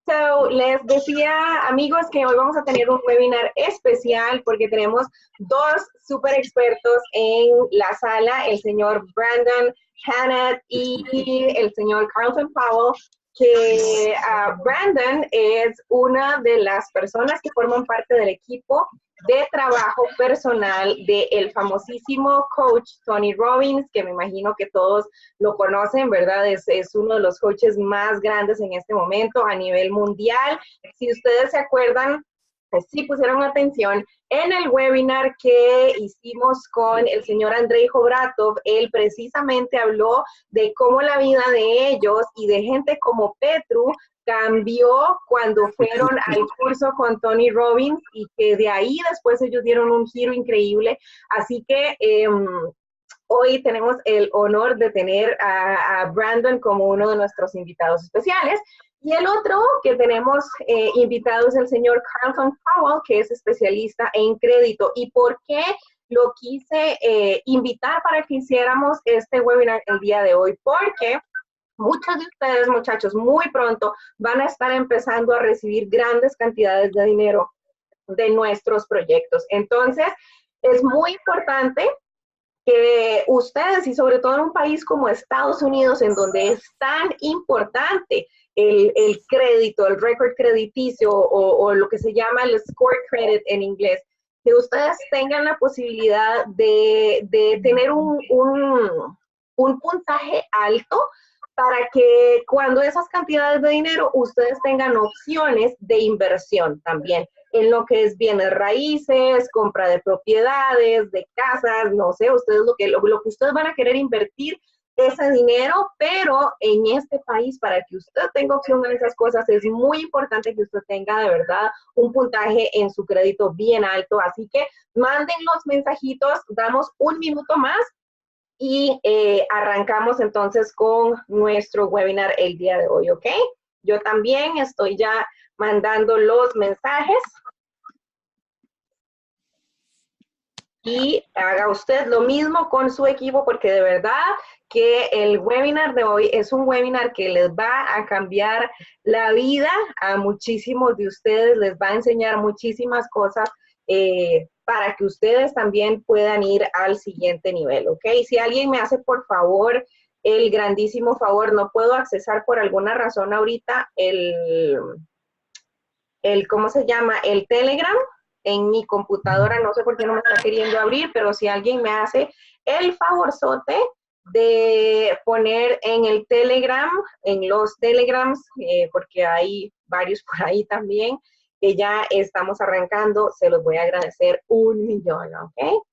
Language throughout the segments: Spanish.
So, les decía, amigos, que hoy vamos a tener un webinar especial porque tenemos dos super expertos en la sala, el señor Brandon Hannett y el señor Carlton Powell, que Brandon es una de las personas que forman parte del equipo de trabajo personal del famosísimo coach Tony Robbins, que me imagino que todos lo conocen, ¿verdad? Es uno de los coaches más grandes en este momento a nivel mundial. Si ustedes se acuerdan, pues sí pusieron atención en el webinar que hicimos con el señor Andrei Jobratov. Él precisamente habló de cómo la vida de ellos y de gente como Petru cambió cuando fueron al curso con Tony Robbins y que de ahí después ellos dieron un giro increíble. Así que hoy tenemos el honor de tener a Brandon como uno de nuestros invitados especiales. Y el otro que tenemos invitado es el señor Carlton Powell, que es especialista en crédito. ¿Y por qué lo quise invitar para que hiciéramos este webinar el día de hoy? Porque muchos de ustedes, muchachos, muy pronto van a estar empezando a recibir grandes cantidades de dinero de nuestros proyectos. Entonces, es muy importante que ustedes, y sobre todo en un país como Estados Unidos, en donde es tan importante el crédito, el récord crediticio o lo que se llama el score credit en inglés, que ustedes tengan la posibilidad de tener un puntaje alto para que cuando esas cantidades de dinero ustedes tengan opciones de inversión también en lo que es bienes raíces, compra de propiedades, de casas, no sé, ustedes lo que ustedes van a querer invertir ese dinero, pero en este país, para que usted tenga opción en esas cosas, es muy importante que usted tenga de verdad un puntaje en su crédito bien alto. Así que manden los mensajitos, damos un minuto más y arrancamos entonces con nuestro webinar el día de hoy, ¿ok? Yo también estoy ya mandando los mensajes. Y haga usted lo mismo con su equipo, porque de verdad que el webinar de hoy es un webinar que les va a cambiar la vida a muchísimos de ustedes, les va a enseñar muchísimas cosas para que ustedes también puedan ir al siguiente nivel, ¿ok? Si alguien me hace, por favor, el grandísimo favor, no puedo accesar por alguna razón ahorita ¿cómo se llama? El Telegram en mi computadora, no sé por qué no me está queriendo abrir, pero si alguien me hace el favorzote de poner en el Telegram, en los Telegrams, porque hay varios por ahí también, que ya estamos arrancando, se los voy a agradecer un millón, ¿ok?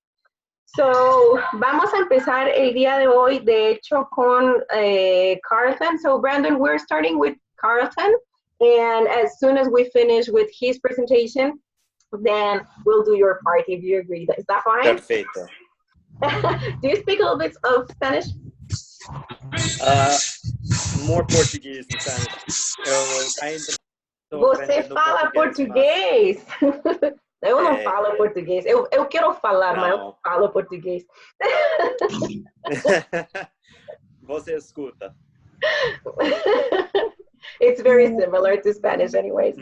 So, vamos a empezar el día de hoy, de hecho, con Carlton. So, Brandon, we're starting with Carlton. And as soon as we finish with his presentation, then we'll do your part if you agree. Is that fine? Perfecto. Do you speak a little bit of Spanish? More Portuguese than Spanish. Você fala português? Eu não falo português. Eu quero falar, não. Mas eu não falo português. Você escuta. It's very similar to Spanish anyways.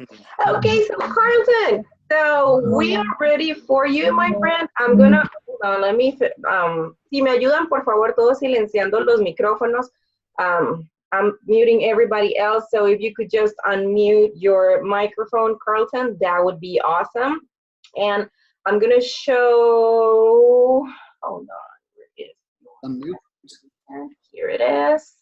Okay, so Carlton, so we are ready for you, my friend. I'm gonna, hold on, let me, si me ayudan, por favor, todos silenciando los micrófonos. I'm muting everybody else, so if you could just unmute your microphone, Carlton, that would be awesome. And I'm gonna show, hold on, where is it? Unmute. Here it is.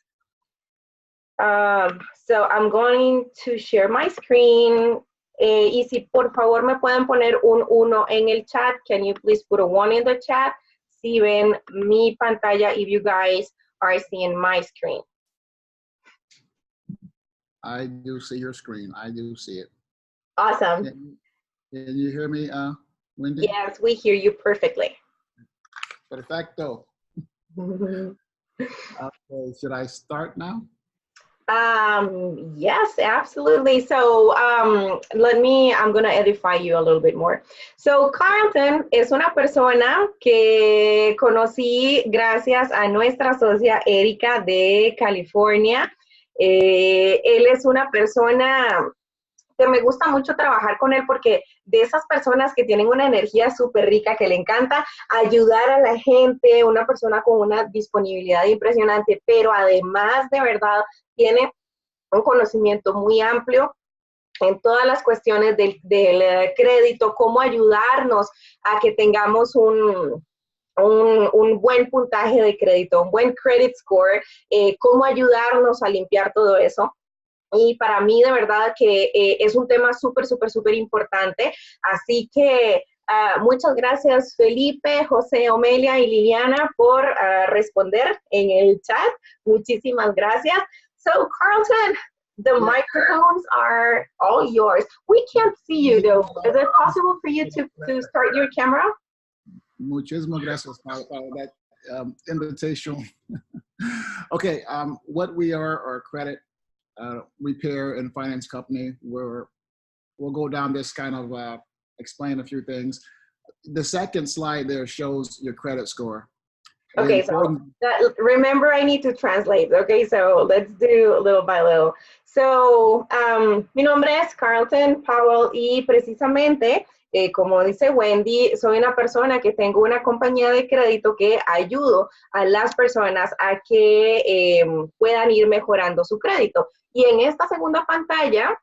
So I'm going to share my screen. Y si por favor me pueden poner un 1 en el chat, can you please put a 1 in the chat? Si ven mi pantalla, if you guys are seeing my screen. I do see your screen. I do see it. Awesome. Can you hear me, Wendy? Yes, we hear you perfectly. Perfecto. Okay, should I start now? Yes, absolutely. So I'm going to edify you a little bit more. So Carlton es una persona que conocí gracias a nuestra socia Erika de California. Él es una persona que me gusta mucho trabajar con él porque de esas personas que tienen una energía súper rica, que le encanta ayudar a la gente, una persona con una disponibilidad impresionante, pero además de verdad tiene un conocimiento muy amplio en todas las cuestiones del crédito, cómo ayudarnos a que tengamos un buen puntaje de crédito, un buen credit score, cómo ayudarnos a limpiar todo eso. Y para mí, de verdad, que es un tema súper, súper, súper importante. Así que muchas gracias, Felipe, José, Omelia y Liliana, por responder en el chat. Muchísimas gracias. So, Carlton, the microphones are all yours. We can't see you, though. Is it possible for you to start your camera? Muchísimas gracias para that invitation. Okay, what we are our credit repair and finance company. We'll go down this kind of explain a few things. The second slide there shows your credit score. Okay, so remember I need to translate. Okay, so let's do little by little. So, mi nombre es Carlton Powell y precisamente, como dice Wendy, soy una persona que tengo una compañía de crédito que ayudo a las personas a que puedan ir mejorando su crédito. Y en esta segunda pantalla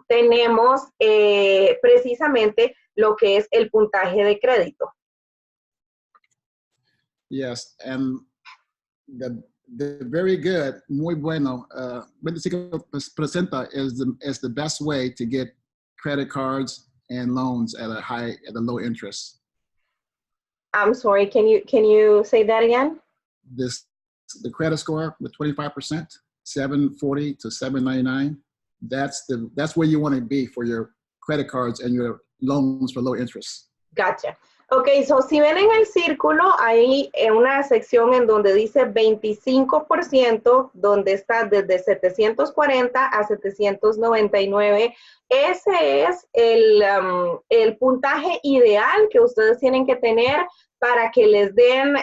tenemos precisamente lo que es el puntaje de crédito. Yes, and the very good, muy bueno, 25% is the best way to get credit cards and loans at a low interest. I'm sorry, can you say that again? The credit score with 25%, 740 to 799. That's where you want to be for your credit cards and your loans for low interest. Gotcha. Ok, so si ven en el círculo, hay una sección en donde dice 25%, donde está desde 740 a 799. Ese es el puntaje ideal que ustedes tienen que tener para que les den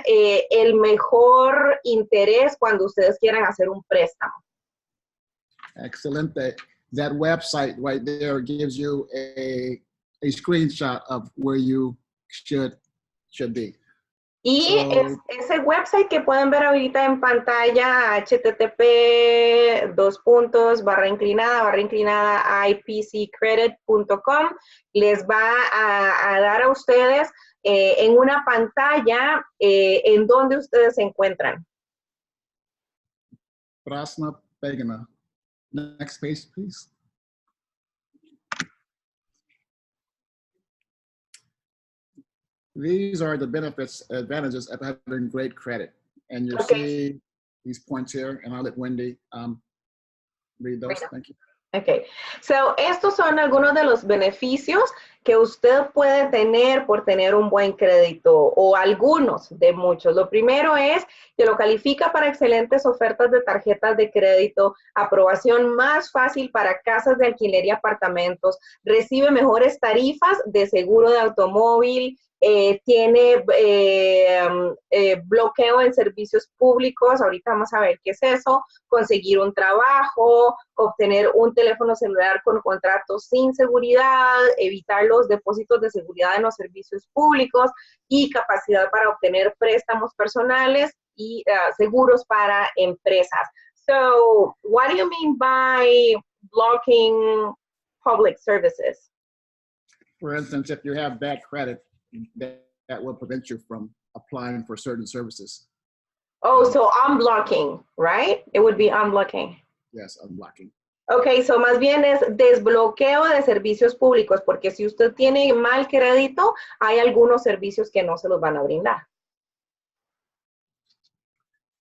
el mejor interés cuando ustedes quieran hacer un préstamo. Excelente. That website right there gives you a screenshot of where you should be. Y ese website que pueden ver ahorita en pantalla, http://ipccredit.com, les va a dar a ustedes en una pantalla en donde ustedes se encuentran. Prasna Pegana. Next page, please. These are the advantages of having great credit. And you'll see these points here, and I'll let Wendy read those. Thank you. Ok, so estos son algunos de los beneficios que usted puede tener por tener un buen crédito, o algunos de muchos. Lo primero es que lo califica para excelentes ofertas de tarjetas de crédito, aprobación más fácil para casas de alquiler y apartamentos, recibe mejores tarifas de seguro de automóvil, tiene bloqueo en servicios públicos, ahorita vamos a ver qué es eso, conseguir un trabajo, obtener un teléfono celular con contratos sin seguridad, evitar los depósitos de seguridad en los servicios públicos y capacidad para obtener préstamos personales y seguros para empresas. So, what do you mean by blocking public services? For instance, if you have bad credit, that will prevent you from applying for certain services. Oh, so unblocking, right? It would be unblocking. Yes, unblocking. Ok, so más bien es desbloqueo de servicios públicos, porque si usted tiene mal crédito, hay algunos servicios que no se los van a brindar.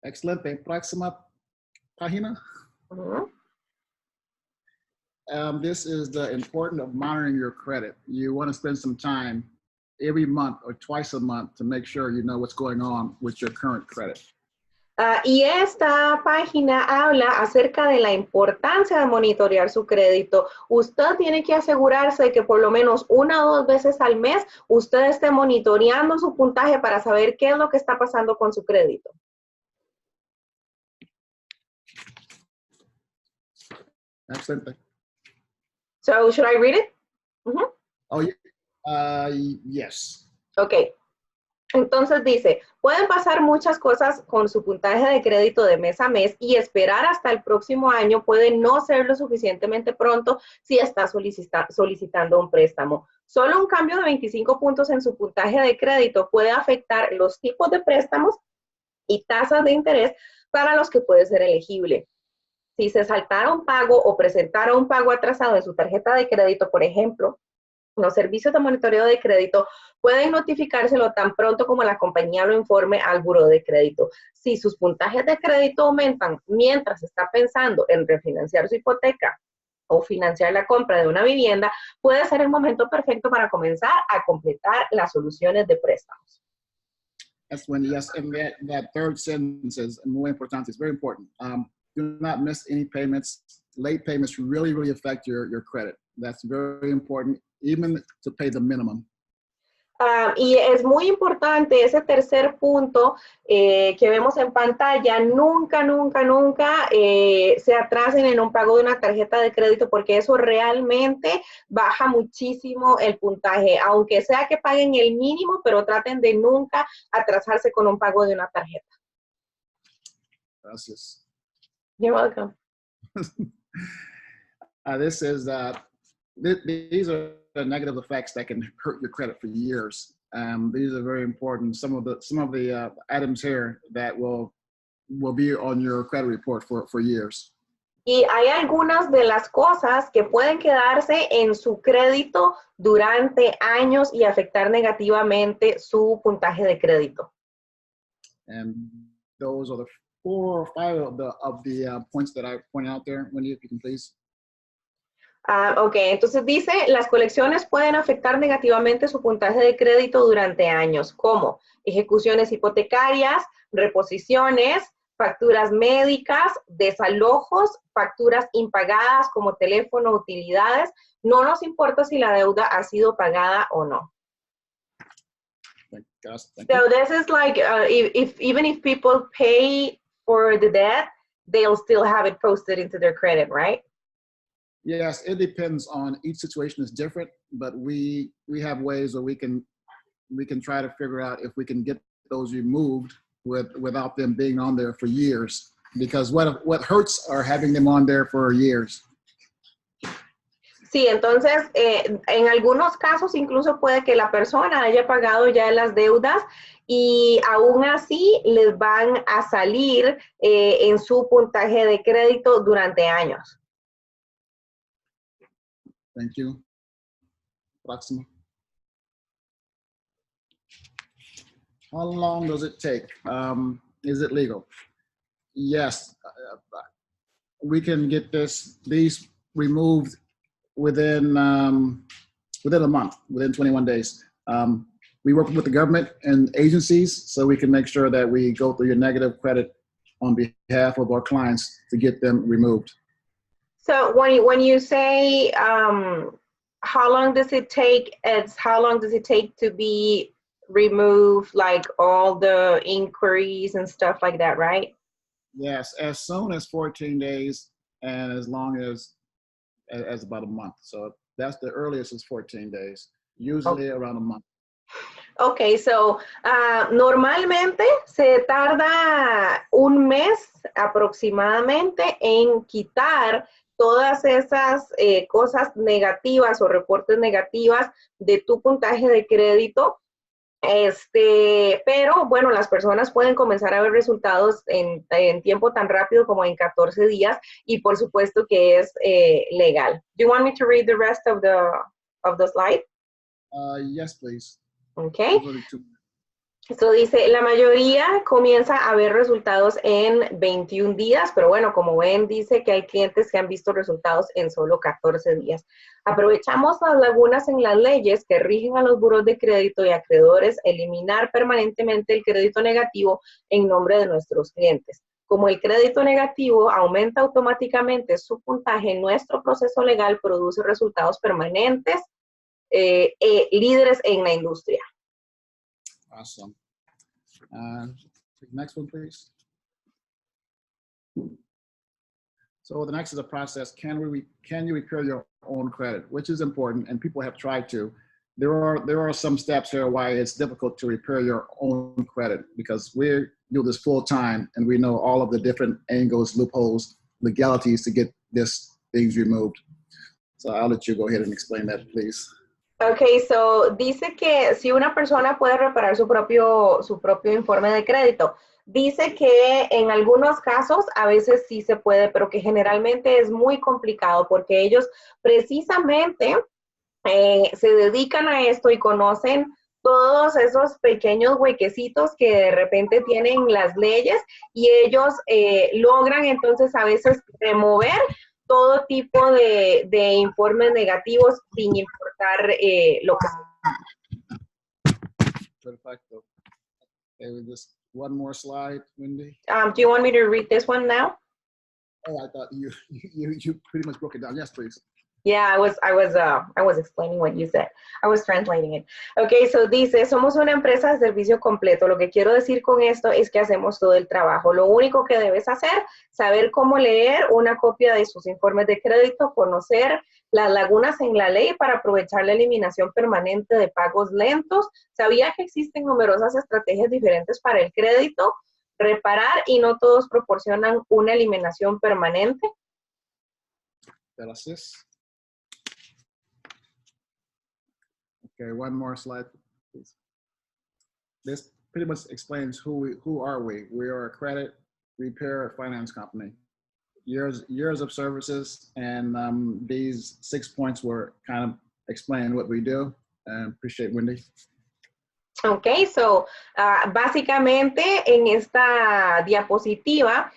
Excelente. Próxima página. This is the importance of monitoring your credit. You want to spend some time every month or twice a month to make sure you know what's going on with your current credit. Y esta página habla acerca de la importancia de monitorear su crédito. Usted tiene que asegurarse de que por lo menos 1 o 2 veces al mes usted esté monitoreando su puntaje para saber qué es lo que está pasando con su crédito. Excelente. So should I read it? Mhm. Oh, yeah. Yes. Ok. Entonces dice, pueden pasar muchas cosas con su puntaje de crédito de mes a mes y esperar hasta el próximo año puede no ser lo suficientemente pronto si está solicitando un préstamo. Solo un cambio de 25 puntos en su puntaje de crédito puede afectar los tipos de préstamos y tasas de interés para los que puede ser elegible. Si se saltara un pago o presentara un pago atrasado en su tarjeta de crédito, por ejemplo, los servicios de monitoreo de crédito pueden notificárselo tan pronto como la compañía lo informe al buró de crédito. Si sus puntajes de crédito aumentan mientras está pensando en refinanciar su hipoteca o financiar la compra de una vivienda, puede ser el momento perfecto para comenzar a completar las soluciones de préstamos. That's when, yes, and that third sentence is muy importante. It's very important. Do not miss any payments. Late payments really, really affect your credit. That's very important, even to pay the minimum. Y es muy importante ese tercer punto que vemos en pantalla, nunca se atrasen en un pago de una tarjeta de crédito porque eso realmente baja muchísimo el puntaje, aunque sea que paguen el mínimo, pero traten de nunca atrasarse con un pago de una tarjeta. Gracias. You're welcome. This is, these are the negative effects that can hurt your credit for years. These are very important. Some of the items here that will be on your credit report for years. Y hay algunas de las cosas que pueden quedarse en su crédito durante años y afectar negativamente su puntaje de crédito. And those are the 4 or 5 of the points that I pointed out there. Wendy, if you can please. Ok, entonces dice, las colecciones pueden afectar negativamente su puntaje de crédito durante años, como ejecuciones hipotecarias, reposiciones, facturas médicas, desalojos, facturas impagadas como teléfono, utilidades. No nos importa si la deuda ha sido pagada o no. Thank you. So this is like, even if people pay for the debt, they'll still have it posted into their credit, right? Yes, it depends on each situation is different, but we have ways where we can try to figure out if we can get those removed without them being on there for years. Because what hurts are having them on there for years. Sí, entonces en algunos casos incluso puede que la persona haya pagado ya las deudas y aún así les van a salir en su puntaje de crédito durante años. Thank you. Próximo. How long does it take? Is it legal? Yes, we can get these removed within a month, within 21 days. We work with the government and agencies so we can make sure that we go through your negative credit on behalf of our clients to get them removed. So when you say how long does it take, it's how long does it take to be removed, like all the inquiries and stuff like that, right? Yes, as soon as 14 days and as long as about a month. So that's the earliest is 14 days, usually around a month. Ok, so normalmente se tarda un mes aproximadamente en quitar todas esas cosas negativas o reportes negativas de tu puntaje de crédito. Pero bueno, las personas pueden comenzar a ver resultados en tiempo tan rápido como en 14 días y por supuesto que es legal. Do you want me to read the rest of the slide? Yes, please. Okay. Esto dice, la mayoría comienza a ver resultados en 21 días, pero bueno, como ven, dice que hay clientes que han visto resultados en solo 14 días. Aprovechamos las lagunas en las leyes que rigen a los buros de crédito y acreedores eliminar permanentemente el crédito negativo en nombre de nuestros clientes. Como el crédito negativo aumenta automáticamente su puntaje, nuestro proceso legal produce resultados permanentes, líderes en la industria. Awesome. Next one, please. So the next is a process. Can you repair your own credit, which is important, and people have tried to. There are some steps here why it's difficult to repair your own credit, because we do this full time and we know all of the different angles, loopholes, legalities to get things removed. So I'll let you go ahead and explain that, please. Okay, so dice que si una persona puede reparar su propio informe de crédito. Dice que en algunos casos a veces sí se puede, pero que generalmente es muy complicado porque ellos precisamente se dedican a esto y conocen todos esos pequeños huequecitos que de repente tienen las leyes y ellos logran entonces a veces remover todo tipo de informes negativos sin importar lo que sea. Perfecto. Okay, with this one more slide, Wendy. Do you want me to read this one now? Oh, I thought you pretty much broke it down. Yes, please. Yeah, I was explaining what you said. I was translating it. Okay, so dice, somos una empresa de servicio completo. Lo que quiero decir con esto es que hacemos todo el trabajo. Lo único que debes hacer, saber cómo leer una copia de sus informes de crédito, conocer las lagunas en la ley para aprovechar la eliminación permanente de pagos lentos. ¿Sabía que existen numerosas estrategias diferentes para el crédito? Reparar y no todos proporcionan una eliminación permanente. Gracias. Okay, one more slide, please. This pretty much explains who are we. We are a credit repair finance company. Years of services, and these 6 points were kind of explain what we do. Appreciate Wendy. Ok, so básicamente en esta diapositiva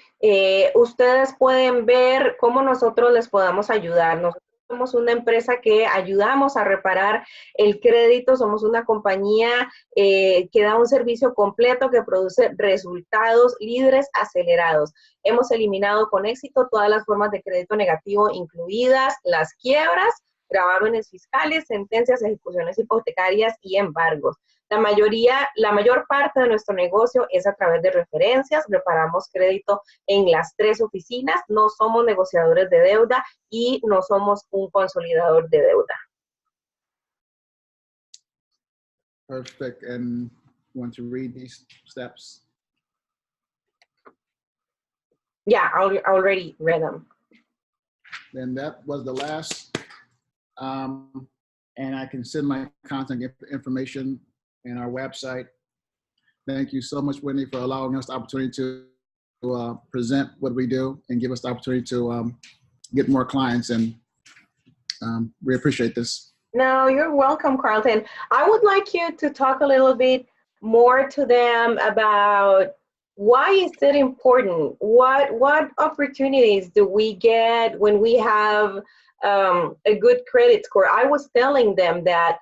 ustedes pueden ver cómo nosotros les podamos ayudar. Nosotros somos una empresa que ayudamos a reparar el crédito, somos una compañía que da un servicio completo que produce resultados líderes acelerados. Hemos eliminado con éxito todas las formas de crédito negativo, incluidas las quiebras, gravámenes fiscales, sentencias, ejecuciones hipotecarias y embargos. La mayor parte de nuestro negocio es a través de referencias. Reparamos crédito en las 3 oficinas. No somos negociadores de deuda y no somos un consolidador de deuda. Perfect. And you want to read these steps? Yeah, I already read them. Then that was the last. And I can send my contact information in our website. Thank you so much, Whitney, for allowing us the opportunity to present what we do and give us the opportunity to get more clients. And we appreciate this. No, you're welcome, Carlton. I would like you to talk a little bit more to them about why is it important? What opportunities do we get when we have a good credit score? I was telling them that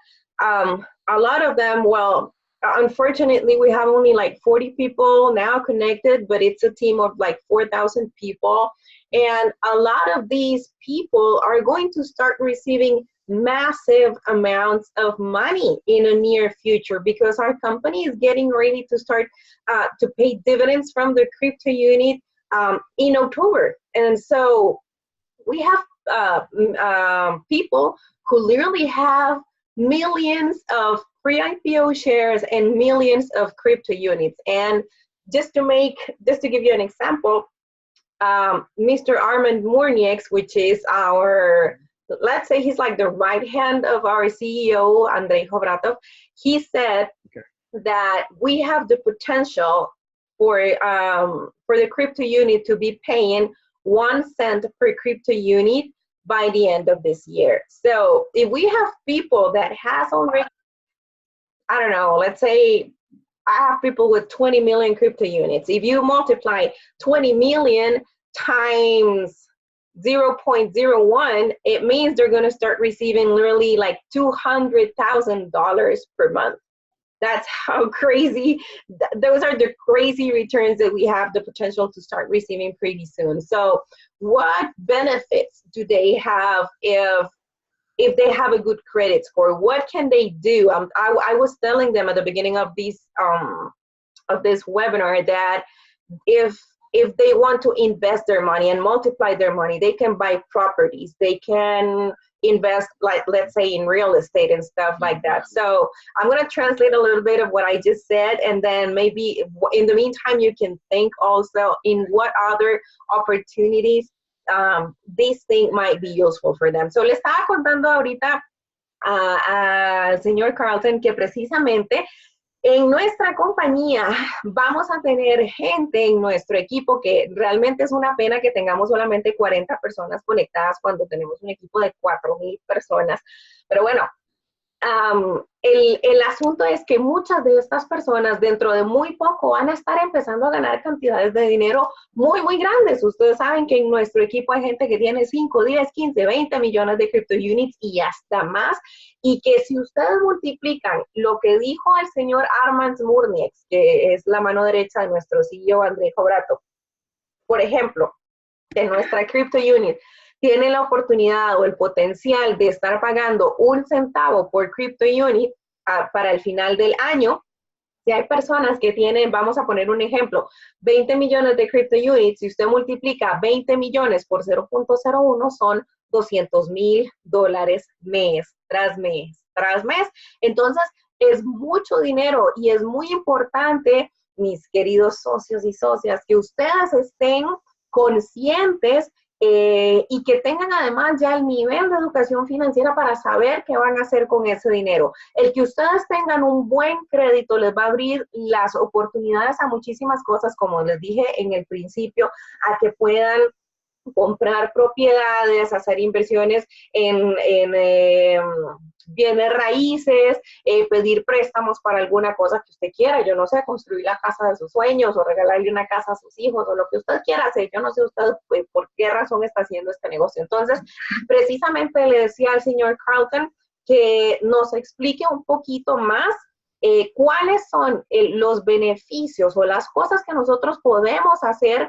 a lot of them, well, unfortunately, we have only like 40 people now connected, but it's a team of like 4,000 people. And a lot of these people are going to start receiving massive amounts of money in a near future because our company is getting ready to start to pay dividends from the crypto unit in October. And so we have people who literally have millions of pre-IPO shares and millions of crypto units. And just to give you an example, Mr. Armand Mournieks, which is our, let's say he's like the right hand of our CEO, Andrei Hovratov, he said that we have the potential for the crypto unit to be paying 1 cent per crypto unit by the end of this year. So if we have people that has already, I don't know, let's say I have people with 20 million crypto units. If you multiply 20 million times 0.01, it means they're going to start receiving literally like $200,000 per month. That's how crazy, those are the crazy returns that we have the potential to start receiving pretty soon. So what benefits do they have if they have a good credit score? What can they do? I was telling them at the beginning of this webinar that if if they want to invest their money and multiply their money, they can buy properties. They can invest, like, let's say, in real estate and stuff like that. So I'm going to translate a little bit of what I just said, and then maybe in the meantime, you can think also in what other opportunities this thing might be useful for them. So le estaba contando ahorita al señor Carlton que precisamente en nuestra compañía vamos a tener gente en nuestro equipo, que realmente es una pena que tengamos solamente 40 personas conectadas cuando tenemos un equipo de 4,000 personas. Pero bueno, el asunto es que muchas de estas personas dentro de muy poco van a estar empezando a ganar cantidades de dinero muy, muy grandes. Ustedes saben que en nuestro equipo hay gente que tiene 5, 10, 15, 20 millones de crypto units y hasta más. Y que si ustedes multiplican lo que dijo el señor Armand Smurnieks, que es la mano derecha de nuestro CEO André Cobrato, por ejemplo, de nuestra crypto unit, tiene la oportunidad o el potencial de estar pagando 1 centavo por crypto unit para el final del año. Si hay personas que tienen, vamos a poner un ejemplo, 20 millones de crypto units, si usted multiplica 20 millones por 0.01, son $200,000 mes tras mes tras mes. Entonces, es mucho dinero y es muy importante, mis queridos socios y socias, que ustedes estén conscientes y que tengan además ya el nivel de educación financiera para saber qué van a hacer con ese dinero. El que ustedes tengan un buen crédito les va a abrir las oportunidades a muchísimas cosas, como les dije en el principio, a que puedan comprar propiedades, hacer inversiones en bienes raíces, pedir préstamos para alguna cosa que usted quiera, yo no sé, construir la casa de sus sueños o regalarle una casa a sus hijos o lo que usted quiera hacer. Yo no sé usted por qué razón está haciendo este negocio. Entonces, precisamente le decía al señor Carlton que nos explique un poquito más cuáles son los beneficios o las cosas que nosotros podemos hacer,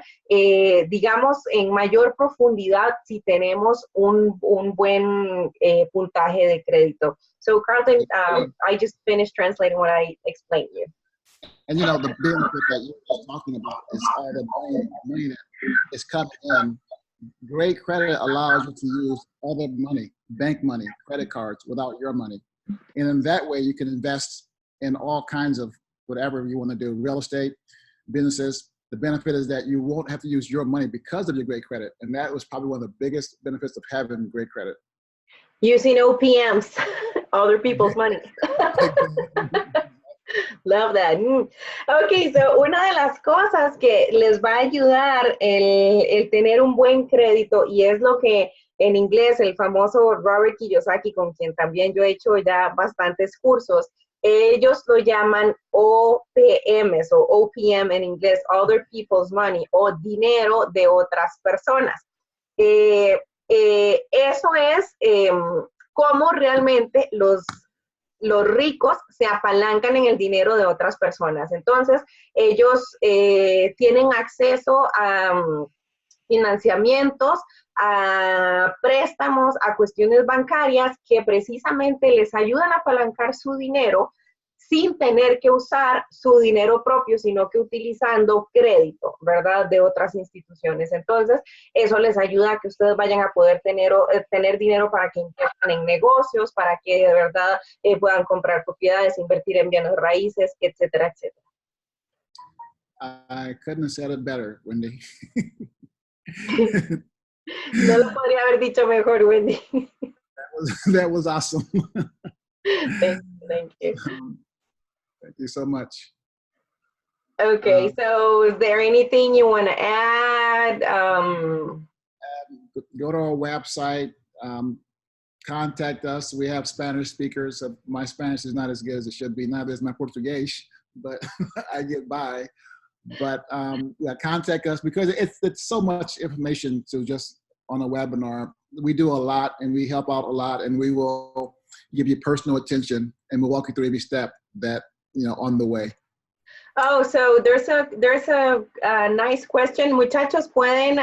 digamos, en mayor profundidad si tenemos un buen puntaje de crédito. So, Carlton, I just finished translating what I explained to you. And you know, the benefit that you're talking about is all the money that is coming in. Great credit allows you to use other money, bank money, credit cards, without your money. And in that way, you can invest in all kinds of whatever you want to do, real estate, businesses. The benefit is that you won't have to use your money because of your great credit. And that was probably one of the biggest benefits of having great credit. Using OPMs, other people's money. Love that. Ok, so una de las cosas que les va a ayudar el tener un buen crédito, y es lo que en inglés el famoso Robert Kiyosaki, con quien también yo he hecho ya bastantes cursos, ellos lo llaman OPMs o OPM en inglés, Other People's Money, o dinero de otras personas. Eso es cómo realmente los ricos se apalancan en el dinero de otras personas. Entonces, ellos tienen acceso a financiamientos, a préstamos, a cuestiones bancarias que precisamente les ayudan a apalancar su dinero sin tener que usar su dinero propio, sino que utilizando crédito, ¿verdad?, de otras instituciones. Entonces, eso les ayuda a que ustedes vayan a poder tener dinero para que inviertan en negocios, para que de verdad puedan comprar propiedades, invertir en bienes raíces, etcétera, etcétera. I couldn't have said it better, Wendy. No lo podría haber dicho mejor, Wendy. That was awesome. Thank you. Thank you so much. Okay, so is there anything you want to add? Go to our website, contact us. We have Spanish speakers. My Spanish is not as good as it should be. Neither is my Portuguese, but I get by. But yeah, contact us, because it's so much information to just on a webinar. We do a lot and we help out a lot, and we will give you personal attention and we'll walk you through every step that, you know, on the way. Oh, so there's a nice question. Muchachos, pueden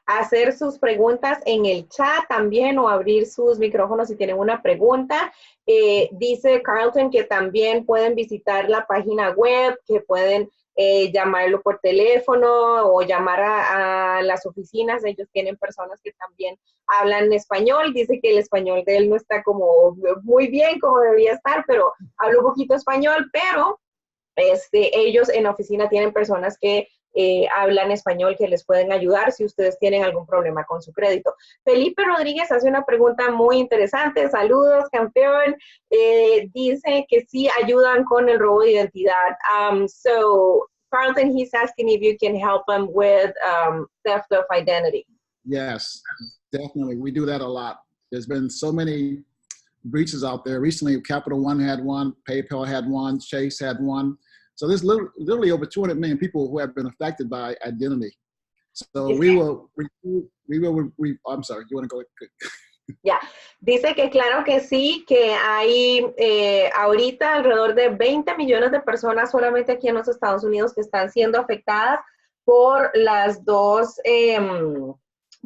hacer sus preguntas en el chat también, o abrir sus micrófonos si tienen una pregunta. Dice Carlton que también pueden visitar la página web, que pueden llamarlo por teléfono o llamar a las oficinas. Ellos tienen personas que también hablan español. Dice que el español de él no está como muy bien como debería estar, pero habla un poquito español, pero ellos en la oficina tienen personas que hablan español que les pueden ayudar si ustedes tienen algún problema con su crédito. Felipe Rodríguez hace una pregunta muy interesante. Saludos, campeón. Dice que sí ayudan con el robo de identidad. So, Carlton, he's asking if you can help them with theft of identity. Yes, definitely. We do that a lot. There's been so many breaches out there. Recently, Capital One had one, PayPal had one, Chase had one. So there's literally over 200 million people who have been affected by identity. So I'm sorry, you want to go? Ya, dice que claro que sí, que hay ahorita alrededor de 20 millones de personas solamente aquí en los Estados Unidos que están siendo afectadas por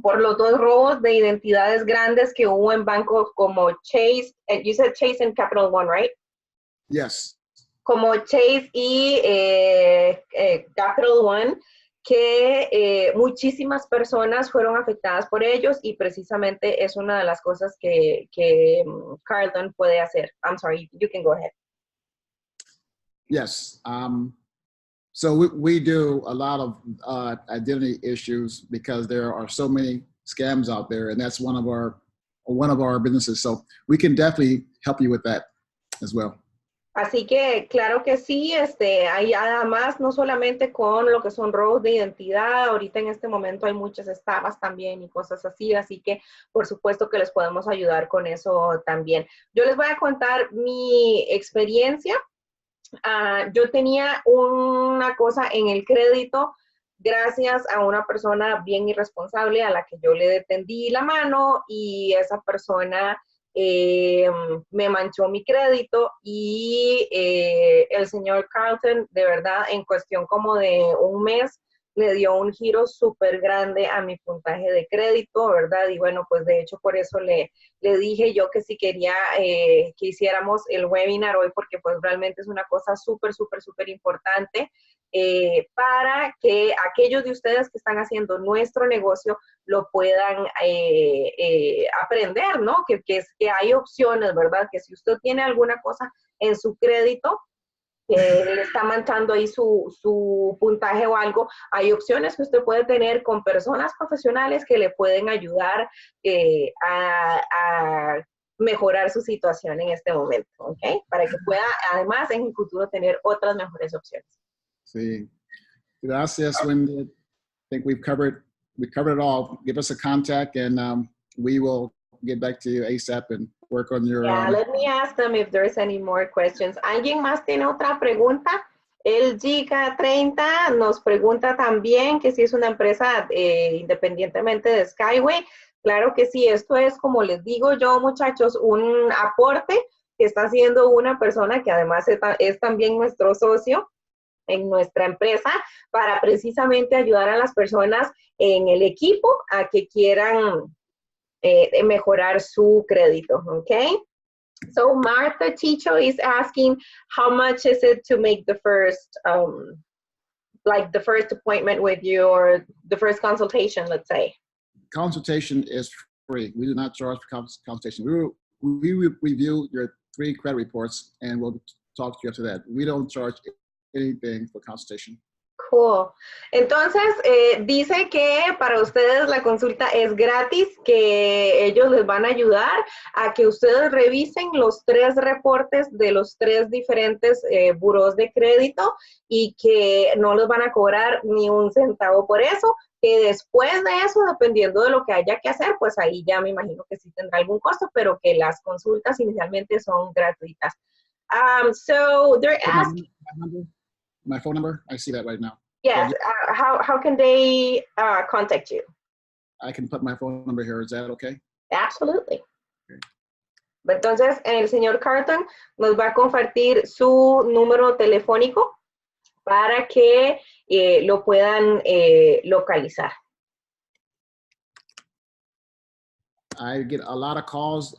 por los dos robos de identidades grandes que hubo en bancos como Chase, you said Chase and Capital One, right? Yes. Como Chase y Capital One, que muchísimas personas fueron afectadas por ellos y precisamente es una de las cosas que Carlton puede hacer. I'm sorry, you can go ahead. Yes. So we do a lot of identity issues because there are so many scams out there, and that's one of our businesses. So we can definitely help you with that as well. Así que, claro que sí, hay además no solamente con lo que son robos de identidad, ahorita en este momento hay muchas estafas también y cosas así que por supuesto que les podemos ayudar con eso también. Yo les voy a contar mi experiencia. Yo tenía una cosa en el crédito gracias a una persona bien irresponsable a la que yo le tendí la mano y esa persona me manchó mi crédito y el señor Carlton, de verdad, en cuestión como de un mes, le dio un giro súper grande a mi puntaje de crédito, ¿verdad? Y bueno, pues de hecho por eso le dije yo que si quería que hiciéramos el webinar hoy, porque pues realmente es una cosa súper, súper, súper importante para que aquellos de ustedes que están haciendo nuestro negocio lo puedan aprender, ¿no? Que hay opciones, ¿verdad? Que si usted tiene alguna cosa en su crédito, que le está manchando ahí su puntaje o algo, hay opciones que usted puede tener con personas profesionales que le pueden ayudar a mejorar su situación en este momento, ¿ok? Para que pueda, además, en el futuro tener otras mejores opciones. Sí. Gracias, Wendy. I think we covered it all. Give us a contact and we will get back to you ASAP and work on your... Yeah, let me ask them if there's any more questions. ¿Alguien más tiene otra pregunta? El Giga30 nos pregunta también que si es una empresa independientemente de Skyway. Claro que sí, esto es, como les digo yo, muchachos, un aporte que está haciendo una persona que además es también nuestro socio en nuestra empresa para precisamente ayudar a las personas en el equipo a que quieran mejorar su crédito, okay? So Martha Chicho is asking, how much is it to make the first, like the first appointment with you or the first consultation, let's say? Consultation is free. We do not charge for consultation. We will review your 3 credit reports and we'll talk to you after that. We don't charge anything for consultation. Cool. Entonces, dice que para ustedes la consulta es gratis, que ellos les van a ayudar a que ustedes revisen los 3 reportes de los 3 diferentes burós de crédito y que no les van a cobrar ni un centavo por eso, que después de eso, dependiendo de lo que haya que hacer, pues ahí ya me imagino que sí tendrá algún costo, pero que las consultas inicialmente son gratuitas. So they're asking... My phone number? I see that right now. Yes. How can they contact you? I can put my phone number here. Is that okay? Absolutely. Okay. Entonces, el señor Carlton nos va a compartir su número telefónico para que lo puedan localizar. I get a lot of calls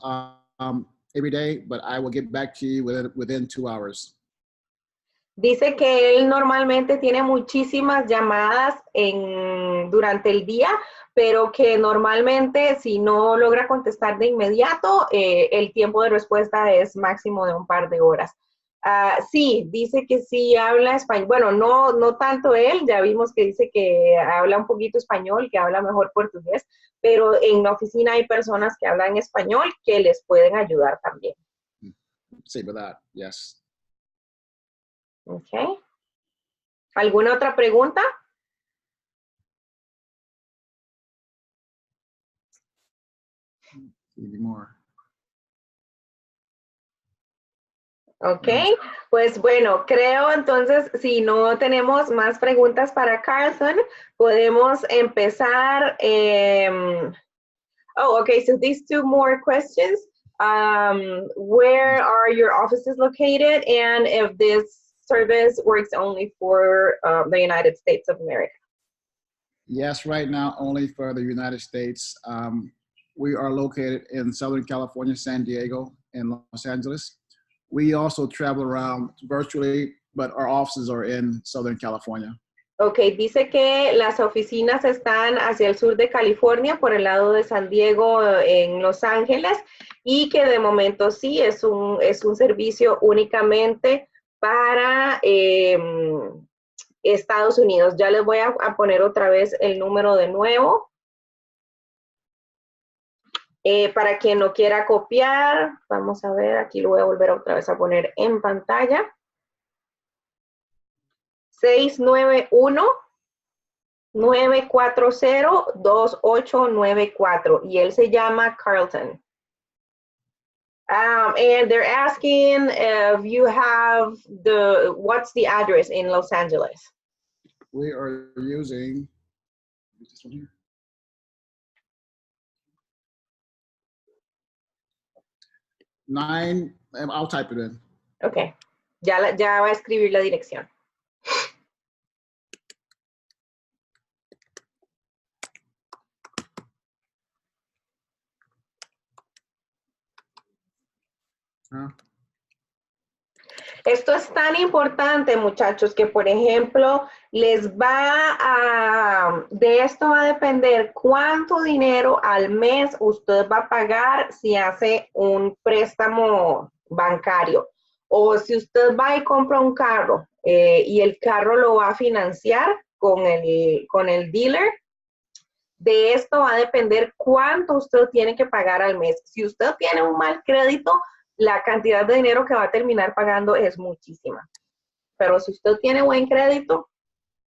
every day, but I will get back to you within 2 hours. Dice que él normalmente tiene muchísimas llamadas durante el día, pero que normalmente si no logra contestar de inmediato, el tiempo de respuesta es máximo de un par de horas. Sí, dice que sí habla español. Bueno, no tanto él, ya vimos que dice que habla un poquito español, que habla mejor portugués, pero en la oficina hay personas que hablan español que les pueden ayudar también. Sí, verdad, yes. Ok. ¿Alguna otra pregunta? More. Ok, pues bueno, creo entonces, si no tenemos más preguntas para Carlton, podemos empezar. Oh, okay, so these two more questions. Where are your offices located, and if this service works only for the United States of America? Yes, right now only for the United States. We are located in Southern California, San Diego, and Los Angeles. We also travel around virtually, but our offices are in Southern California. Ok, dice que las oficinas están hacia el sur de California, por el lado de San Diego, en Los Ángeles, y que de momento sí es un servicio únicamente para Estados Unidos. Ya les voy a poner otra vez el número de nuevo. Para quien no quiera copiar, vamos a ver, aquí lo voy a volver otra vez a poner en pantalla. 691-940-2894, y él se llama Carlton. And they're asking if you have what's the address in Los Angeles? We are using this one here. 9, I'll type it in. Ok, ya va a escribir la dirección. Esto es tan importante, muchachos, que por ejemplo, de esto va a depender cuánto dinero al mes usted va a pagar si hace un préstamo bancario. O si usted va y compra un carro y el carro lo va a financiar con el dealer, de esto va a depender cuánto usted tiene que pagar al mes. Si usted tiene un mal crédito, la cantidad de dinero que va a terminar pagando es muchísima. Pero si usted tiene buen crédito,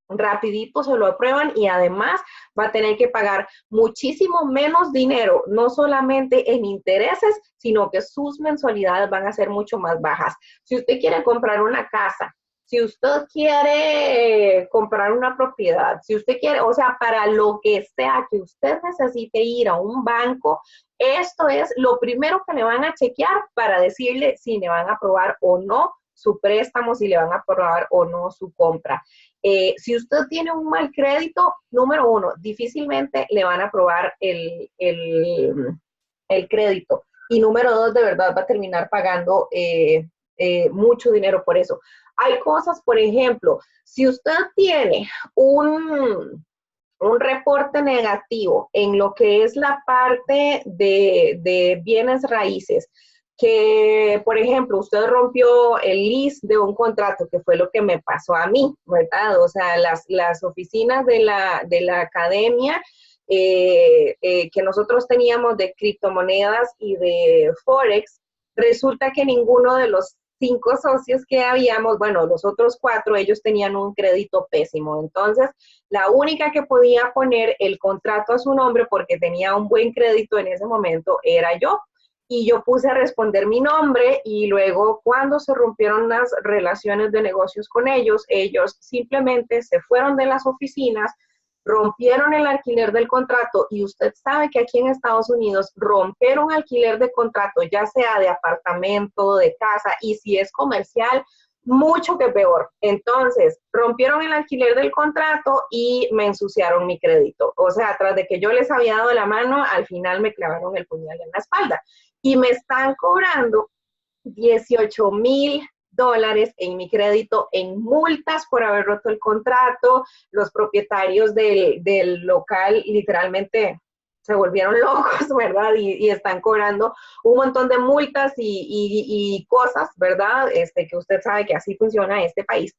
rapidito se lo aprueban, y además va a tener que pagar muchísimo menos dinero, no solamente en intereses, sino que sus mensualidades van a ser mucho más bajas. Si usted quiere comprar una casa, si usted quiere comprar una propiedad, si usted quiere, o sea, para lo que sea que usted necesite ir a un banco, esto es lo primero que le van a chequear para decirle si le van a aprobar o no su préstamo, si le van a aprobar o no su compra. Si usted tiene un mal crédito, número uno, difícilmente le van a aprobar el crédito. Y número dos, de verdad va a terminar pagando mucho dinero por eso. Hay cosas, por ejemplo, si usted tiene un reporte negativo en lo que es la parte de bienes raíces, que, por ejemplo, usted rompió el lease de un contrato, que fue lo que me pasó a mí, ¿verdad? O sea, las oficinas de la academia que nosotros teníamos de criptomonedas y de Forex, resulta que ninguno de los 5 socios que habíamos, bueno, los otros 4, ellos tenían un crédito pésimo. Entonces, la única que podía poner el contrato a su nombre porque tenía un buen crédito en ese momento era yo. Y yo puse a responder mi nombre, y luego cuando se rompieron las relaciones de negocios con ellos simplemente se fueron de las oficinas, rompieron el alquiler del contrato, y usted sabe que aquí en Estados Unidos romper un alquiler de contrato, ya sea de apartamento, de casa, y si es comercial, mucho que peor. Entonces, rompieron el alquiler del contrato y me ensuciaron mi crédito. O sea, tras de que yo les había dado la mano, al final me clavaron el puñal en la espalda. Y me están cobrando $18,000 dólares en mi crédito en multas por haber roto el contrato. Los propietarios del local literalmente se volvieron locos, ¿verdad? Y están cobrando un montón de multas y cosas, ¿verdad? Que usted sabe que así funciona este país.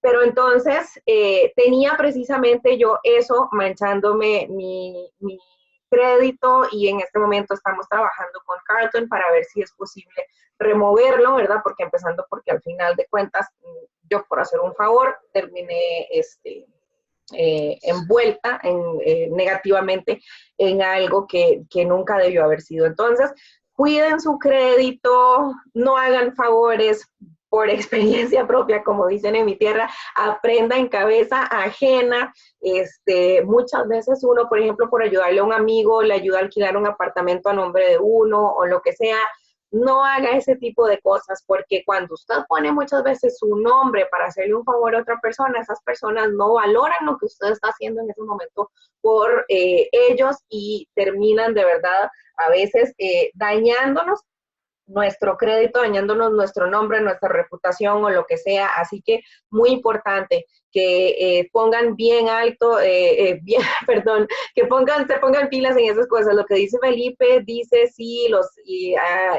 Pero entonces tenía precisamente yo eso manchándome mi crédito, y en este momento estamos trabajando con Carlton para ver si es posible removerlo, ¿verdad? Porque empezando porque al final de cuentas yo, por hacer un favor, terminé envuelta negativamente en algo que nunca debió haber sido. Entonces, cuiden su crédito, no hagan favores por experiencia propia, como dicen en mi tierra, aprenda en cabeza ajena. Muchas veces uno, por ejemplo, por ayudarle a un amigo, le ayuda a alquilar un apartamento a nombre de uno o lo que sea. No haga ese tipo de cosas, porque cuando usted pone muchas veces su nombre para hacerle un favor a otra persona, esas personas no valoran lo que usted está haciendo en ese momento por ellos, y terminan de verdad a veces dañándonos nuestro crédito, dañándonos nuestro nombre, nuestra reputación o lo que sea. Así que muy importante que pongan bien alto, perdón, que se pongan pilas en esas cosas. Lo que dice Felipe, dice sí, los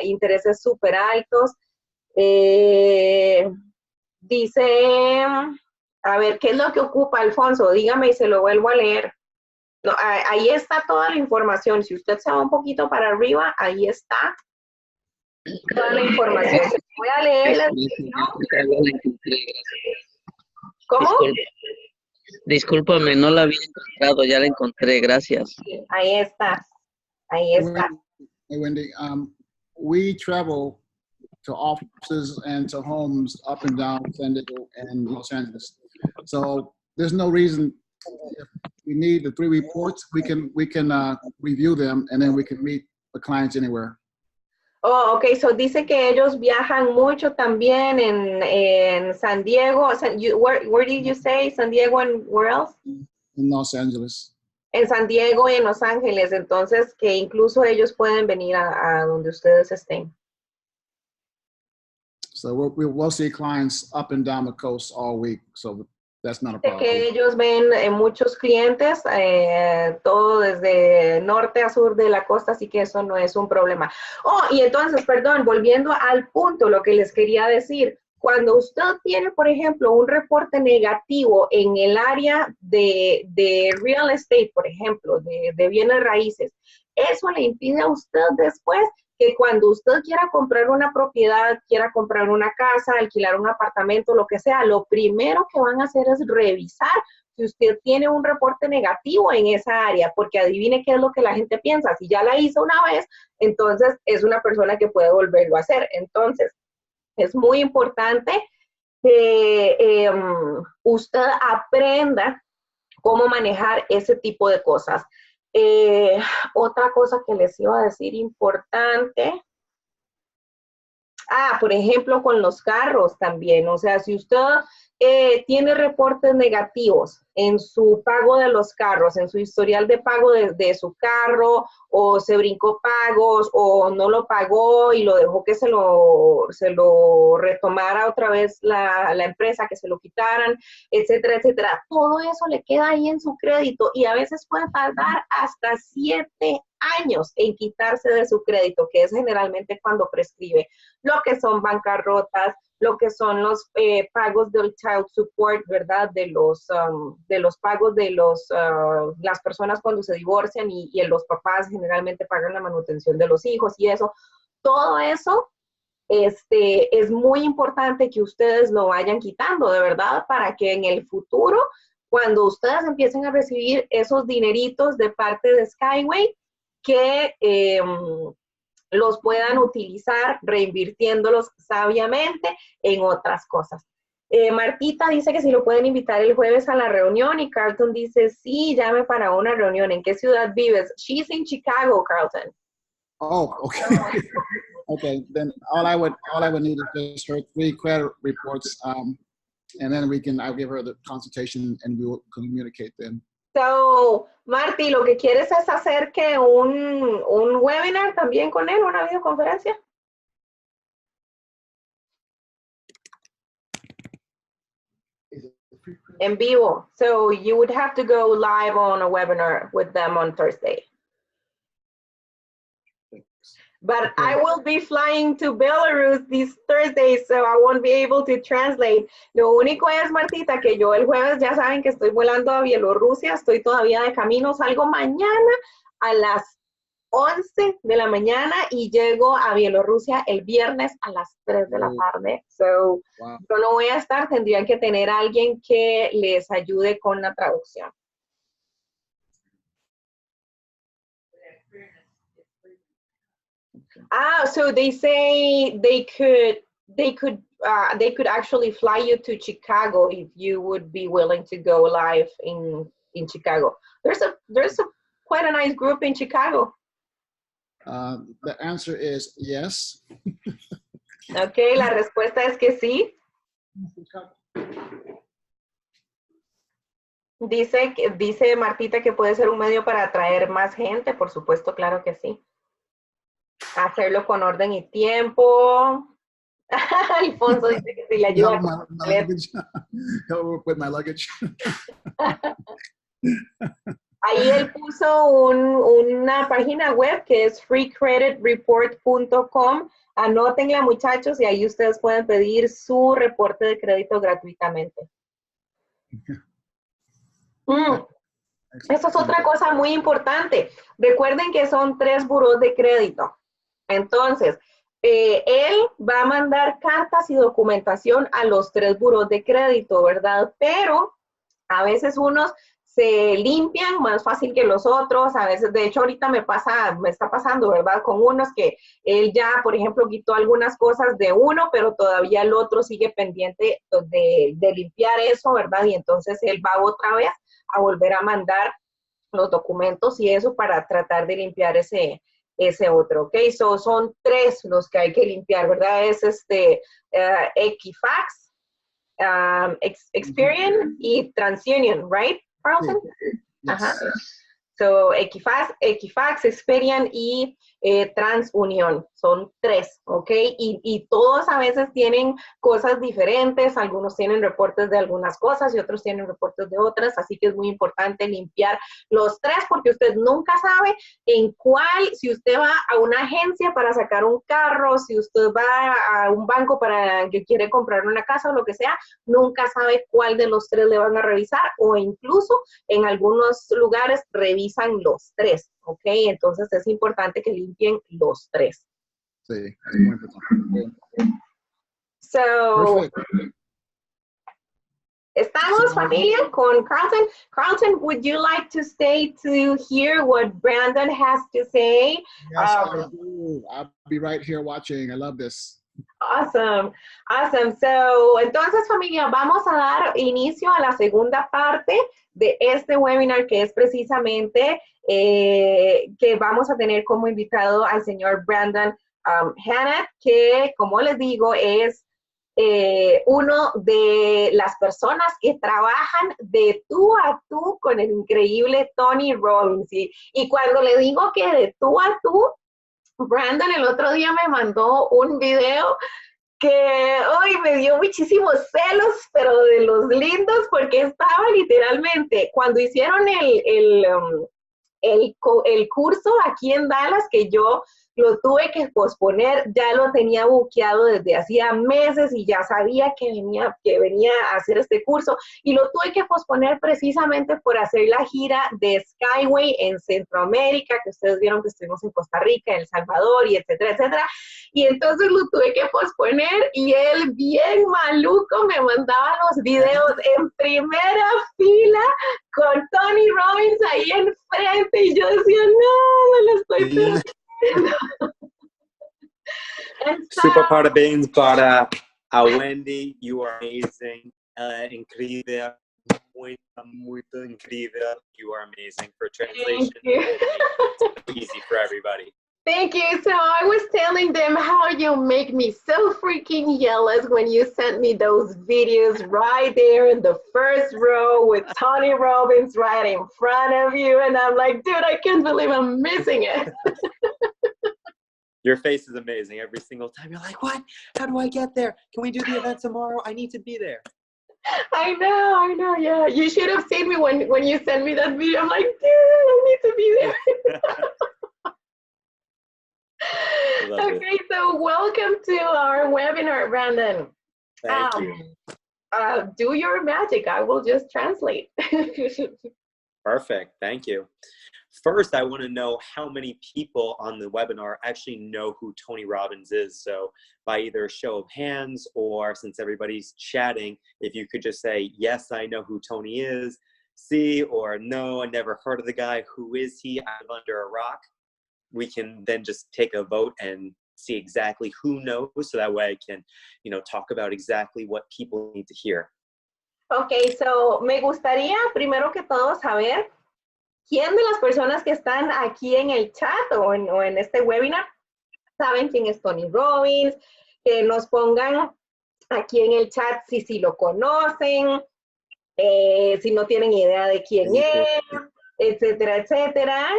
intereses súper altos. Dice, a ver, ¿qué es lo que ocupa, Alfonso? Dígame y se lo vuelvo a leer. No, ahí está toda la información. Si usted se va un poquito para arriba, ahí está toda la información. Voy a leerla. ¿Cómo? Discúlpame, no la había encontrado, ya la encontré, gracias. Ahí está. Ahí está. Hey, Wendy, we travel to offices and to homes up and down San Diego and Los Angeles. So there's no reason, if we need the 3 reports, we can review them, and then we can meet the clients anywhere. Oh, ok, so dice que ellos viajan mucho también en San Diego. Where did you say? San Diego and where else? In Los Angeles. En San Diego y en Los Ángeles. Entonces, que incluso ellos pueden venir a donde ustedes estén. So we'll see clients up and down the coast all week. So that's not a problem. Que ellos ven muchos clientes, todo desde norte a sur de la costa, así que eso no es un problema. Oh, y entonces, perdón, volviendo al punto, lo que les quería decir, cuando usted tiene, por ejemplo, un reporte negativo en el área de real estate, por ejemplo, de bienes raíces, eso le impide a usted después que cuando usted quiera comprar una propiedad, quiera comprar una casa, alquilar un apartamento, lo que sea, lo primero que van a hacer es revisar si usted tiene un reporte negativo en esa área, porque adivine qué es lo que la gente piensa. Si ya la hizo una vez, entonces es una persona que puede volverlo a hacer. Entonces, es muy importante que usted aprenda cómo manejar ese tipo de cosas. Otra cosa que les iba a decir importante. Por ejemplo, con los carros también. O sea, si usted tiene reportes negativos en su pago de los carros, en su historial de pago de su carro, o se brincó pagos, o no lo pagó y lo dejó que se lo retomara otra vez la empresa, que se lo quitaran, etcétera, etcétera. Todo eso le queda ahí en su crédito, y a veces puede tardar hasta 7 años en quitarse de su crédito, que es generalmente cuando prescribe. Lo que son bancarrotas, lo que son los pagos del child support, ¿verdad? De los pagos de las personas cuando se divorcian, y los papás generalmente pagan la manutención de los hijos y eso. Todo eso es muy importante que ustedes lo vayan quitando, de verdad, para que en el futuro, cuando ustedes empiecen a recibir esos dineritos de parte de Skyway, que los puedan utilizar reinvirtiéndolos sabiamente en otras cosas. Martita dice que si lo pueden invitar el jueves a la reunión, y Carlton dice, sí, llame para una reunión. ¿En qué ciudad vives? She's in Chicago, Carlton. Oh, okay. Okay, then all I would need is just her 3 credit reports, and then I'll give her the consultation and we will communicate then. So, Marty, lo que quieres es hacer que un webinar también con él, una videoconferencia. En vivo. So you would have to go live on a webinar with them on Thursday. But Okay. I will be flying to Belarus this Thursday, so I won't be able to translate. Lo único es, Martita, que yo el jueves ya saben que estoy volando a Bielorrusia, estoy todavía de camino, salgo mañana a las 11 de la mañana y llego a Bielorrusia el viernes a las 3 de la tarde. So, Wow. yo no voy a estar, tendrían que tener a alguien que les ayude con la traducción. So they say they could actually fly you to Chicago if you would be willing to go live in Chicago. There's a quite a nice group in Chicago. The answer is yes. Okay, la respuesta es que sí. Dice Martita que puede ser un medio para atraer más gente, por supuesto, claro que sí. Hacerlo con orden y tiempo. Alfonso dice que sí le ayuda. My luggage. Help with my luggage. Ahí él puso una página web que es freecreditreport.com. Anótenla, muchachos, y ahí ustedes pueden pedir su reporte de crédito gratuitamente. Esa es otra cosa muy importante. Recuerden que son 3 burós de crédito. Entonces, él va a mandar cartas y documentación a los 3 burós de crédito, ¿verdad? Pero a veces unos se limpian más fácil que los otros, a veces, de hecho ahorita me está pasando, ¿verdad? Con unos que él ya, por ejemplo, quitó algunas cosas de uno, pero todavía el otro sigue pendiente de limpiar eso, ¿verdad? Y entonces él va otra vez a volver a mandar los documentos y eso para tratar de limpiar ese otro, ¿ok? So, son 3 los que hay que limpiar, ¿verdad? Es Equifax, Experian y TransUnion, right, Carlton? Yes. Ajá. So, Equifax, Experian y TransUnion. Son 3, ¿ok? Y todos a veces tienen cosas diferentes. Algunos tienen reportes de algunas cosas y otros tienen reportes de otras. Así que es muy importante limpiar los 3 porque usted nunca sabe en cuál, si usted va a una agencia para sacar un carro, si usted va a un banco para que quiere comprar una casa o lo que sea, nunca sabe cuál de los 3 le van a revisar o incluso en algunos lugares revisan los 3, ¿ok? Entonces es importante que limpien los 3. Sí, es muy importante. So, Perfect. estamos, familia, con Carlton. Carlton, would you like to stay to hear what Brandon has to say? Yes, I do. I'll be right here watching. I love this. Awesome, awesome. So, entonces, familia, vamos a dar inicio a la segunda parte de este webinar, que es precisamente que vamos a tener como invitado al señor Brandon Hannett, que, como les digo, es uno de las personas que trabajan de tú a tú con el increíble Tony Robbins. Y cuando le digo que de tú a tú, Brandon el otro día me mandó un video que hoy me dio muchísimos celos, pero de los lindos, porque estaba literalmente, cuando hicieron el curso aquí en Dallas, que yo lo tuve que posponer, ya lo tenía buqueado desde hacía meses y ya sabía que venía a hacer este curso y lo tuve que posponer precisamente por hacer la gira de Skyway en Centroamérica, que ustedes vieron que estuvimos en Costa Rica, en El Salvador y etcétera, etcétera. Y entonces lo tuve que posponer y él bien maluco me mandaba los videos en primera fila con Tony Robbins ahí enfrente y yo decía, no, me lo estoy perdiendo. Super parabéns para a Wendy, you are amazing, incrível, muito incrível, you are amazing for translation. It's easy for everybody. Thank you. So I was telling them how you make me so freaking jealous when you sent me those videos right there in the first row with Tony Robbins right in front of you. And I'm like, dude, I can't believe I'm missing it. Your face is amazing every single time. You're like, what? How do I get there? Can we do the event tomorrow? I need to be there. I know, yeah. You should have seen me when you sent me that video. I'm like, dude, I need to be there. Love it. Okay, so welcome to our webinar, Brandon. Thank you. Do your magic. I will just translate. Perfect. Thank you. First, I want to know how many people on the webinar actually know who Tony Robbins is. So by either a show of hands or since everybody's chatting, if you could just say, yes, I know who Tony is, C, or no, I never heard of the guy. Who is he? I live under a rock. We can then just take a vote and see exactly who knows. So that way I can, talk about exactly what people need to hear. Okay, so me gustaría primero que todo saber quién de las personas que están aquí en el chat o en este webinar saben quién es Tony Robbins, que nos pongan aquí en el chat si lo conocen, si no tienen idea de quién es, etcétera, etcétera.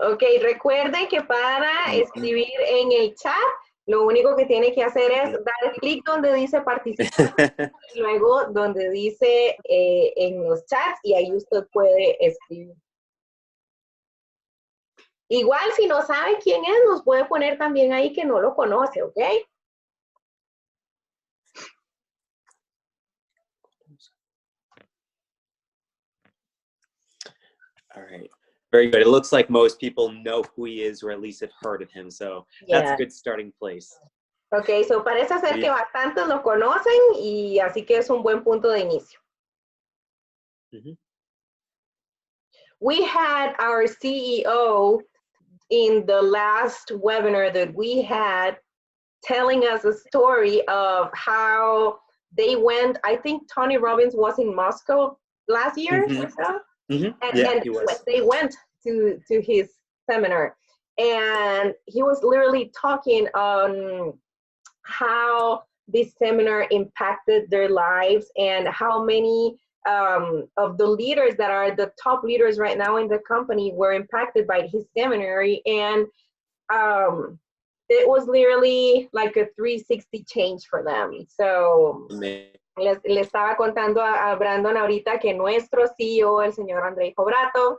Ok, recuerden que para escribir en el chat, lo único que tiene que hacer es dar clic donde dice participar y luego donde dice en los chats y ahí usted puede escribir. Igual si no sabe quién es, nos puede poner también ahí que no lo conoce, ¿ok? All right. Very good. It looks like most people know who he is or at least have heard of him. So that's a good starting place. Ok, so parece ser que bastantes lo conocen y así que es un buen punto de inicio. We had our CEO in the last webinar that we had telling us a story of how they went, I think Tony Robbins was in Moscow last year or so. And they went to his seminar and he was literally talking on how this seminar impacted their lives and how many of the leaders that are the top leaders right now in the company were impacted by his seminary. And it was literally like a 360 change for them. So le estaba contando a Brandon ahorita que nuestro CEO, el señor Andrei Cobrato,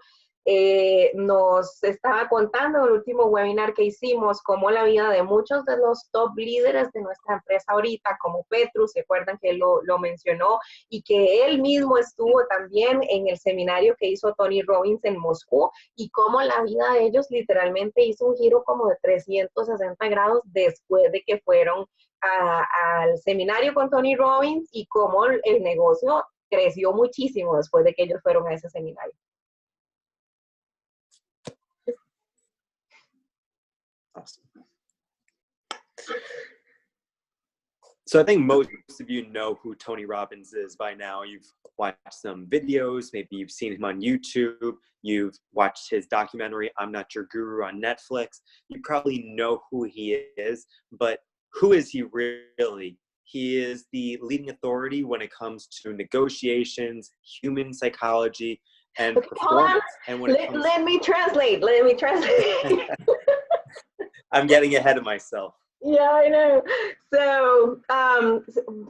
nos estaba contando en el último webinar que hicimos cómo la vida de muchos de los top líderes de nuestra empresa ahorita, como Petrus, se acuerdan que lo mencionó, y que él mismo estuvo también en el seminario que hizo Tony Robbins en Moscú, y cómo la vida de ellos literalmente hizo un giro como de 360 grados después de que fueron al seminario con Tony Robbins y cómo el negocio creció muchísimo después de que ellos fueron a ese seminario. Awesome. So I think most of you know who Tony Robbins is by now. You've watched some videos, maybe you've seen him on YouTube, you've watched his documentary, I'm Not Your Guru, on Netflix. You probably know who he is, but who is he really? He is the leading authority when it comes to negotiations, human psychology, and performance. And when let me translate. I'm getting ahead of myself. Yeah, I know. So,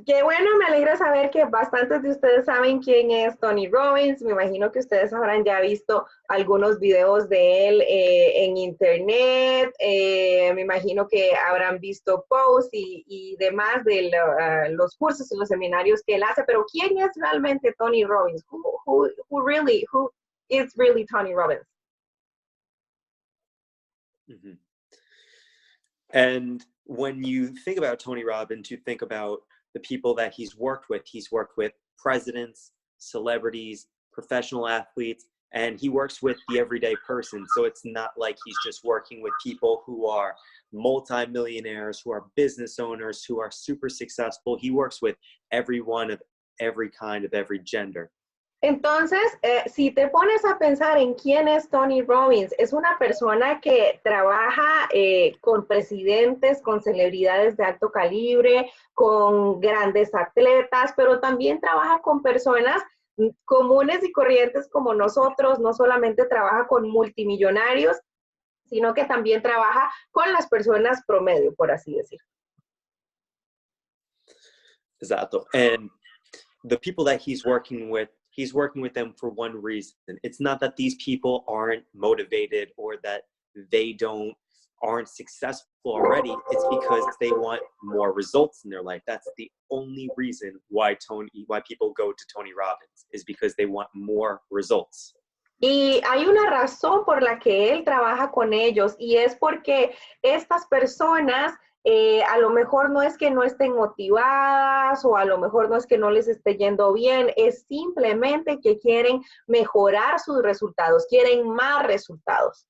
qué bueno, me alegra saber que bastantes de ustedes saben quién es Tony Robbins. Me imagino que ustedes habrán ya visto algunos videos de él en internet. Me imagino que habrán visto posts y demás de los cursos y los seminarios que él hace. Pero ¿quién es realmente Tony Robbins? Who is really Tony Robbins? Mm-hmm. And when you think about Tony Robbins, you think about the people that he's worked with. He's worked with presidents, celebrities, professional athletes, and he works with the everyday person. So it's not like he's just working with people who are multimillionaires, who are business owners, who are super successful. He works with everyone of every kind, of every gender. Entonces, si te pones a pensar en quién es Tony Robbins, es una persona que trabaja con presidentes, con celebridades de alto calibre, con grandes atletas, pero también trabaja con personas comunes y corrientes como nosotros. No solamente trabaja con multimillonarios, sino que también trabaja con las personas promedio, por así decirlo. Exacto. And the people that he's working with them for one reason. It's not that these people aren't motivated or that they aren't successful already. It's because they want more results in their life. That's the only reason why people go to Tony Robbins, is because they want more results. Y hay una razón por la que él trabaja con ellos, y es porque estas personas a lo mejor no es que no estén motivadas, o a lo mejor no es que no les esté yendo bien, es simplemente que quieren mejorar sus resultados, quieren más resultados.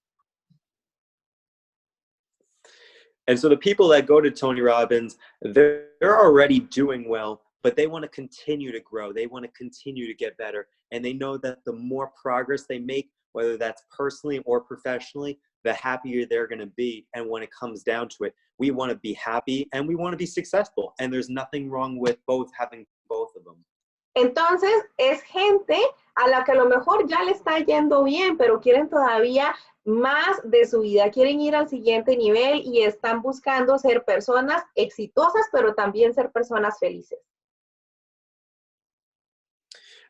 And so the people that go to Tony Robbins, they're already doing well, but they want to continue to grow. They want to continue to get better. And they know that the more progress they make, whether that's personally or professionally, the happier they're going to be. And when it comes down to it, we want to be happy and we want to be successful. And there's nothing wrong with having both of them. Entonces, es gente a la que a lo mejor ya le está yendo bien, pero quieren todavía más de su vida, quieren ir al siguiente nivel y están buscando ser personas exitosas, pero también ser personas felices.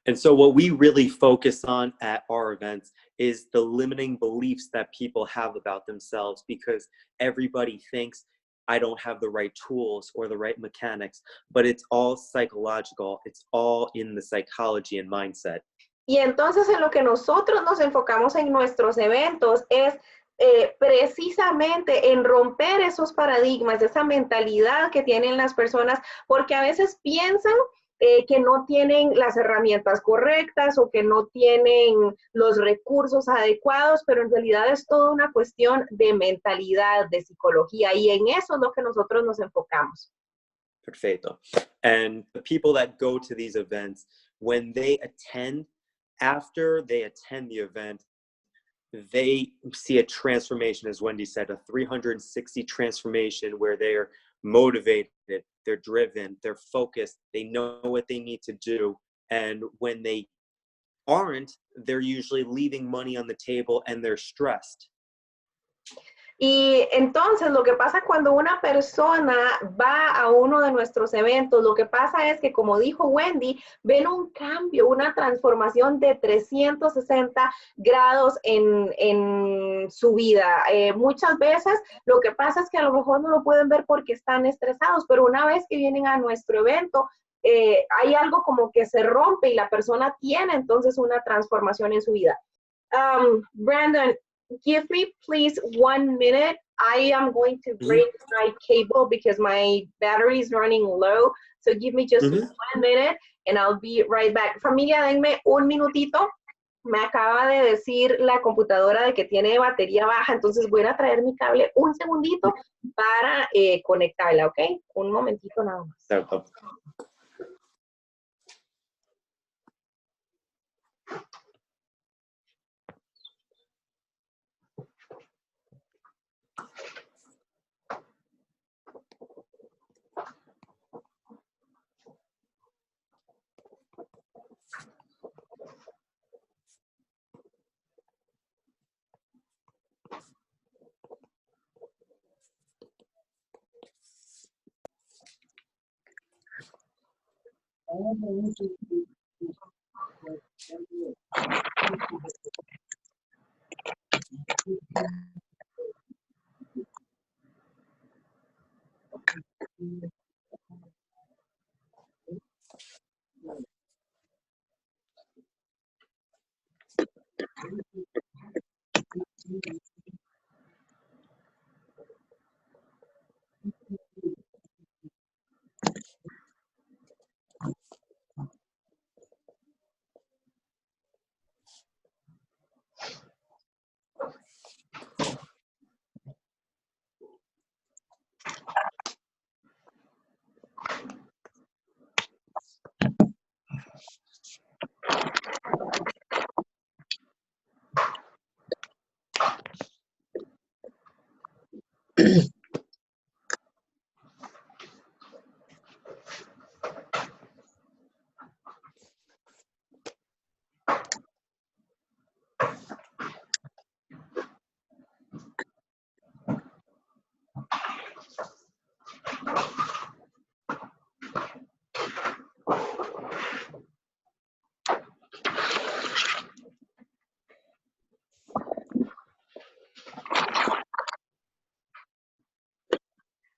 And so what we really focus on at our events is the limiting beliefs that people have about themselves, because everybody thinks, I don't have the right tools or the right mechanics, but it's all psychological. It's all in the psychology and mindset. Y entonces en lo que nosotros nos enfocamos en nuestros eventos es precisamente en romper esos paradigmas, esa mentalidad que tienen las personas, porque a veces piensan que no tienen las herramientas correctas o que no tienen los recursos adecuados, pero en realidad es toda una cuestión de mentalidad, de psicología, y en eso es lo que nosotros nos enfocamos. Perfecto. And the people that go to these events, when they attend, after they attend the event, they see a transformation, as Wendy said, a 360 transformation where they're motivated, they're driven, they're focused, they know what they need to do. And when they aren't, they're usually leaving money on the table and they're stressed. Y entonces lo que pasa cuando una persona va a uno de nuestros eventos, lo que pasa es que, como dijo Wendy, ven un cambio, una transformación de 360 grados en su vida. Muchas veces lo que pasa es que a lo mejor no lo pueden ver porque están estresados, pero una vez que vienen a nuestro evento, hay algo como que se rompe y la persona tiene entonces una transformación en su vida. Brandon, give me please 1 minute. I am going to break my cable because my battery is running low. So give me just 1 minute and I'll be right back. Familia, denme un minutito. Me acaba de decir la computadora de que tiene batería baja, entonces voy a traer mi cable un segundito para conectarla, ¿ok? Un momentito nada más. So,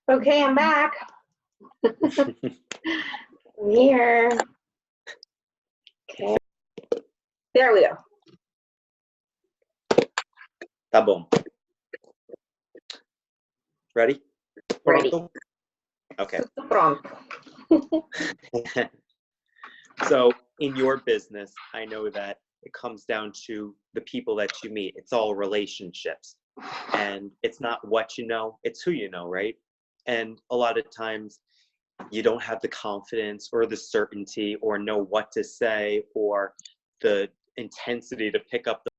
Okay, I'm back. Here. Okay. There we go. Tá bom. Ready? Ready. Pronto? Okay. Pronto. So in your business, I know that it comes down to the people that you meet. It's all relationships. And it's not what you know, it's who you know, right? And a lot of times you don't have the confidence or the certainty or know what to say or the intensity to pick up the